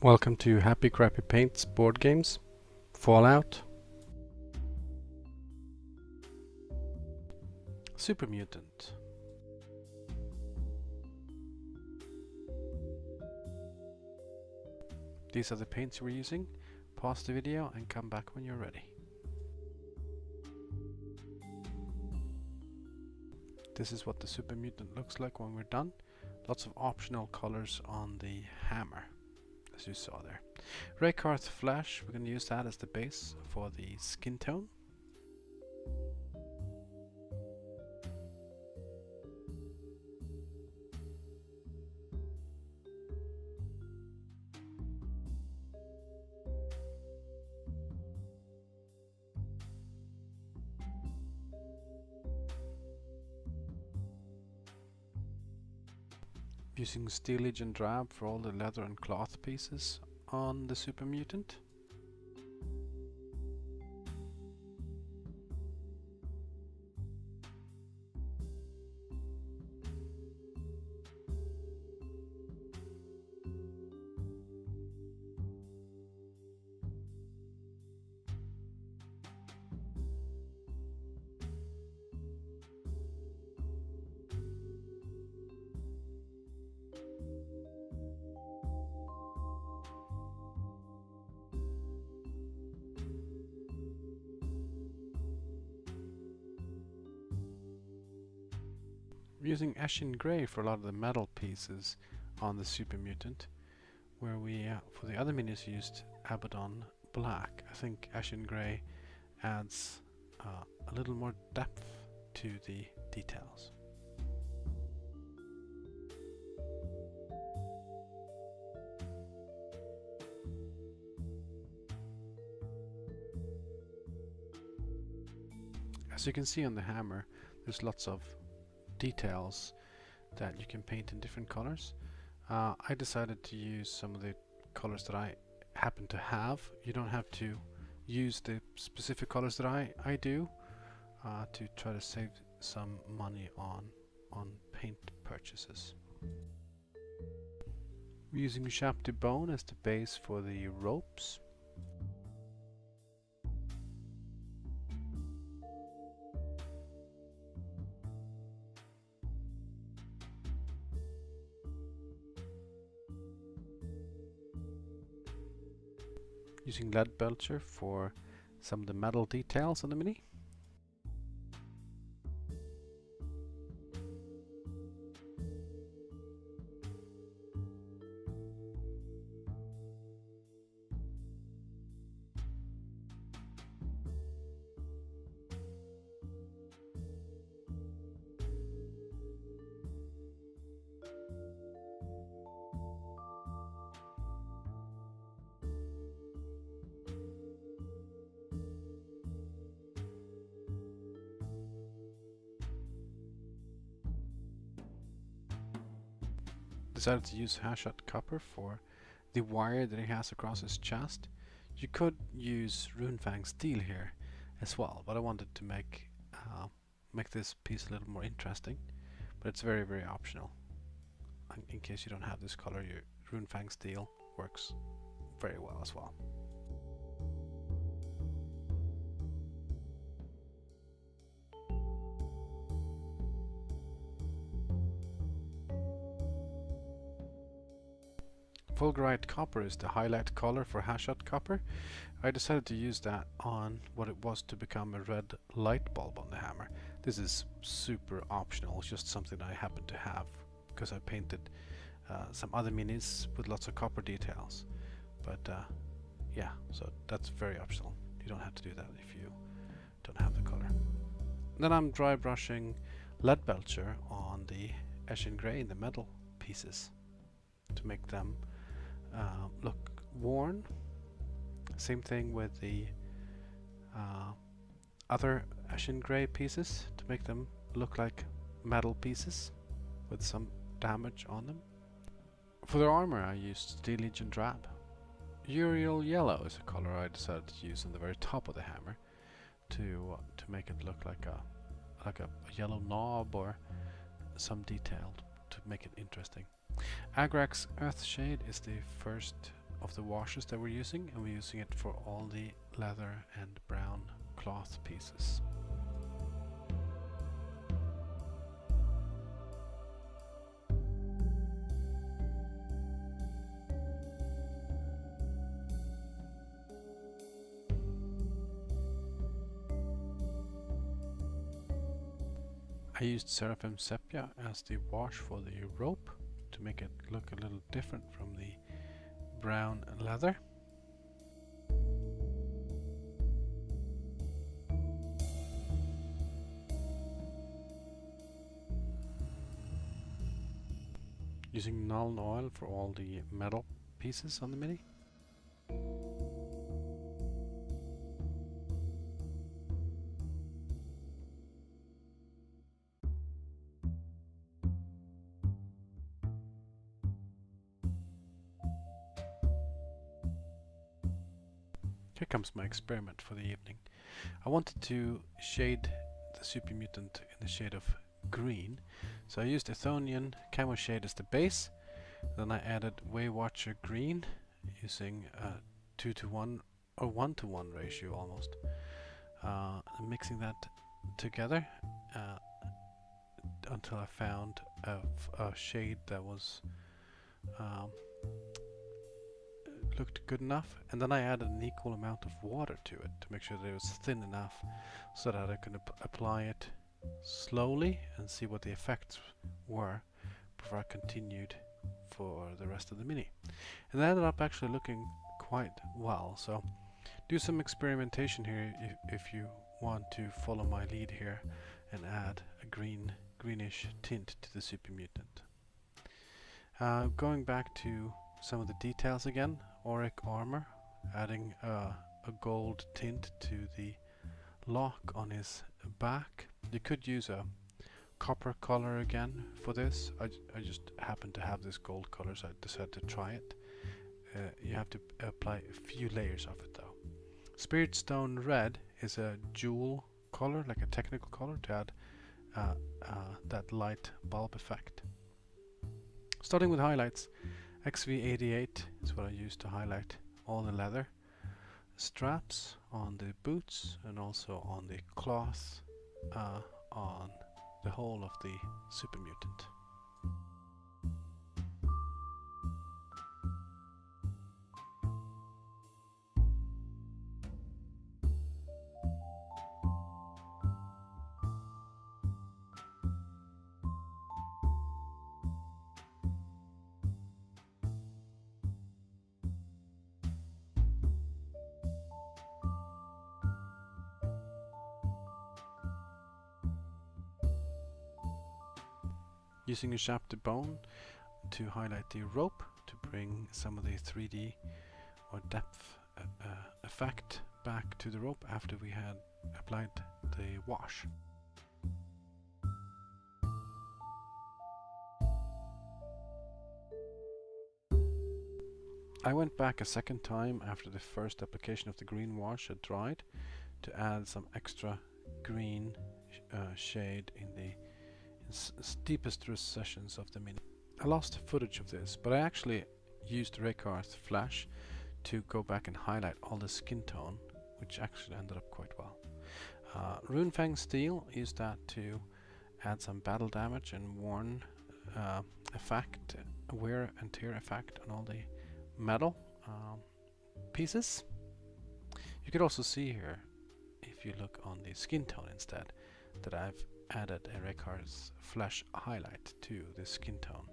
Welcome to Happy Crappy Paints board games, Fallout, Super Mutant. These are the paints we're using. Pause the video and come back when you're ready. This is what the Super Mutant looks like when we're done. Lots of optional colors on the hammer, as you saw there. Rakarth Flesh, we're going to use that as the base for the skin tone. Using steelage and drab for all the leather and cloth pieces on the Super Mutant. Using Eshin Grey for a lot of the metal pieces on the Super Mutant, where we, for the other minis, used Abaddon Black. I think Eshin Grey adds a little more depth to the details. As you can see on the hammer, there's lots of details that you can paint in different colors. I decided to use some of the colors that I happen to have. You don't have to use the specific colors that I do to try to save some money on paint purchases. We're using Ushabti Bone as the base for the ropes. Using Leadbelcher for some of the metal details on the mini. Decided to use Hashut Copper for the wire that he has across his chest. You could use Runefang steel here as well, but I wanted to make this piece a little more interesting. But it's very, very optional. In case you don't have this color, your Runefang steel works very well as well. Fulgurite Copper is the highlight color for Hashut Copper. I decided to use that on what it was to become a red light bulb on the hammer. This is super optional, it's just something I happen to have because I painted some other minis with lots of copper details. But yeah, so that's very optional. You don't have to do that if you don't have the color. Then I'm dry brushing Leadbelcher on the Eshin Grey in the metal pieces to make them look worn. Same thing with the other Eshin Grey pieces to make them look like metal pieces with some damage on them. For the armor I used steelage and drab. Yriel yellow is a color I decided to use on the very top of the hammer to make it look like a yellow knob or some detail to make it interesting. Agrax Earthshade is the first of the washes that we're using, and we're using it for all the leather and brown cloth pieces. I used Seraphim Sepia as the wash for the rope to make it look a little different from the brown leather. Using Nuln Oil for all the metal pieces on the Mini. Here comes my experiment for the evening. I wanted to shade the Super Mutant in the shade of green, so I used Athonian Camoshade as the base. Then I added Waywatcher Green using a 2:1 or 1:1 ratio almost. Mixing that together until I found a shade that was looked good enough, and then I added an equal amount of water to it to make sure that it was thin enough so that I could apply it slowly and see what the effects were before I continued for the rest of the Mini. And that ended up actually looking quite well, so do some experimentation here if you want to follow my lead here and add a greenish tint to the Super Mutant. Going back to some of the details again, Auric Armour, adding a gold tint to the lock on his back. You could use a copper color again for this. I just happen to have this gold color, so I decided to try it. You have to apply a few layers of it though. Spiritstone Red is a jewel color, like a technical color, to add that light bulb effect. Starting with highlights, XV88 is what I use to highlight all the leather straps on the boots and also on the cloth on the whole of the Super Mutant. Using Ushabti Bone to highlight the rope to bring some of the 3D or depth effect back to the rope after we had applied the wash. I went back a second time after the first application of the green wash had dried to add some extra green shade in the deepest recessions of the Mini. I lost footage of this, but I actually used Rakarth Flesh to go back and highlight all the skin tone, which actually ended up quite well. Runefang Steel, used that to add some battle damage and worn effect, wear and tear effect on all the metal pieces. You could also see here, if you look on the skin tone instead, that I've added a Rakarth Flesh highlight to the skin tone.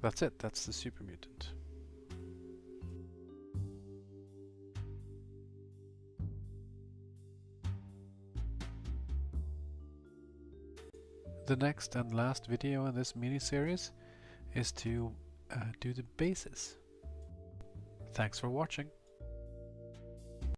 That's it, that's the Super Mutant. The next and last video in this mini-series is to do the bases. Thanks for watching.